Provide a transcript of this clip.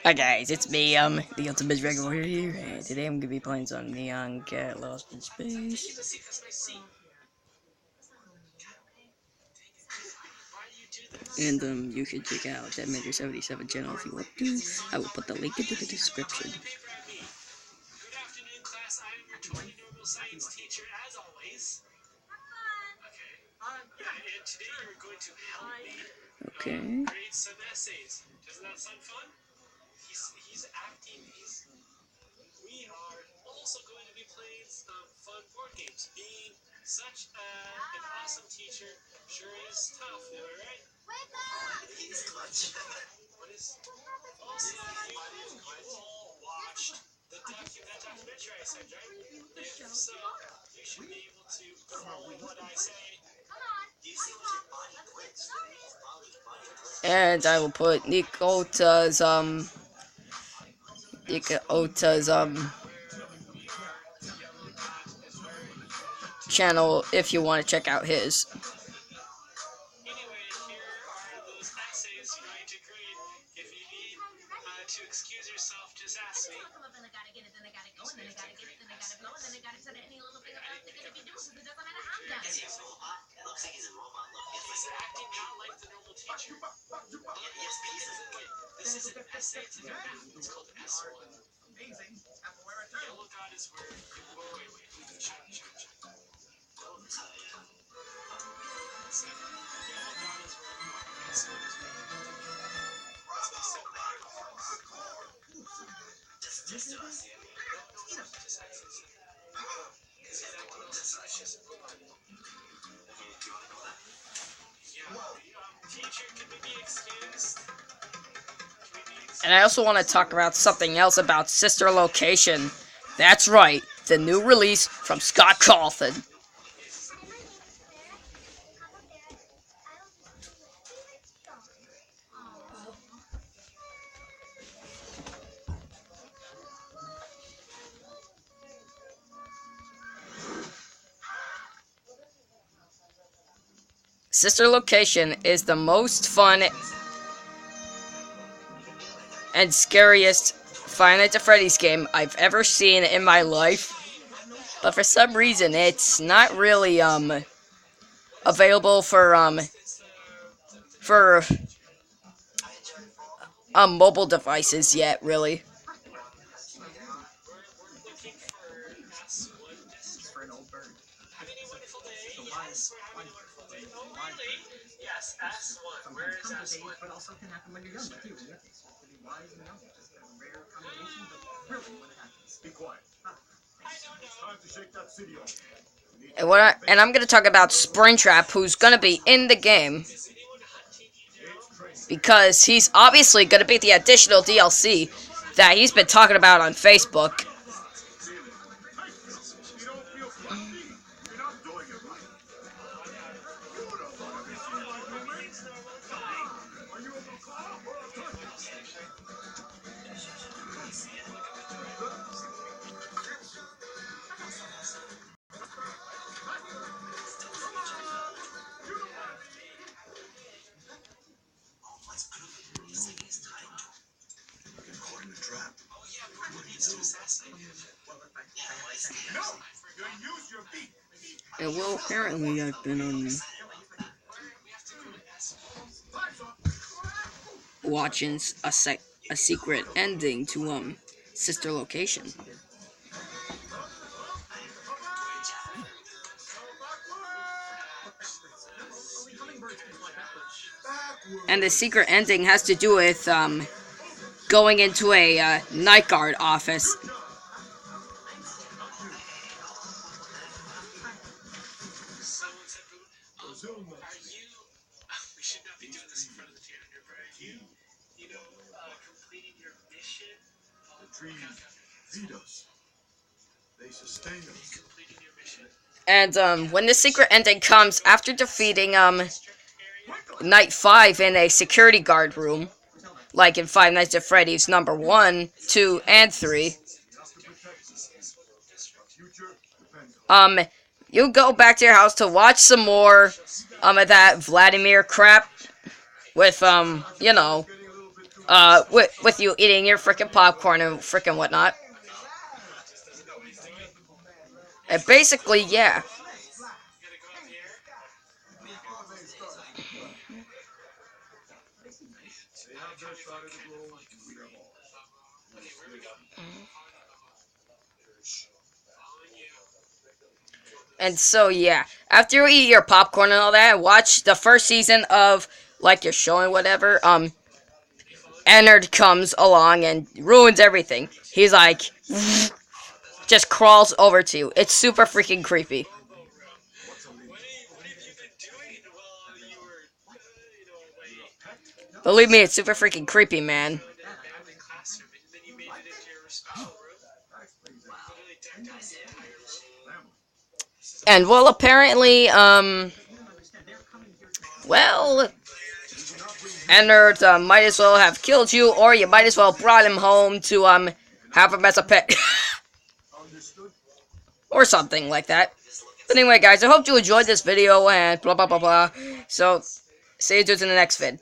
Hi guys, it's me, the Ultimate Dragon Warrior here, and today I'm gonna be playing some Nyan Get Lost in Space. And you should check out that Major 77 channel if you want to. I will put the link into the description. Okay. And I will put Nick Ota's channel if you want to check out his. And I also want to talk about something else about Sister Location. That's right, the new release from Scott Cawthon. Sister Location is the most fun and scariest Five Nights at Freddy's game I've ever seen in my life. But for some reason, it's not really, available for mobile devices yet, really. And I'm gonna talk about Springtrap, who's gonna be in the game, because he's obviously gonna be the additional DLC that he's been talking about on Facebook. And well, apparently I've been watching a secret ending to Sister Location. And the secret ending has to do with going into a night guard office. And when the secret ending comes after defeating Night 5 in a security guard room, like in Five Nights at Freddy's number 1, 2, and 3, you go back to your house to watch some more of that Vladimir crap with, you know, with you eating your freaking popcorn and freaking whatnot. And basically, yeah. And so, yeah. After you eat your popcorn and all that, watch the first season of, like, your show and whatever, Ennard comes along and ruins everything. He's like, just crawls over to you. It's super freaking creepy. Believe me, it's super freaking creepy, man. And, well, apparently, well, Ennard might as well have killed you, or you might as well brought him home to, have him as a pet. Or something like that. But anyway, guys, I hope you enjoyed this video, and blah, blah, blah, blah. So, see you dudes in the next vid.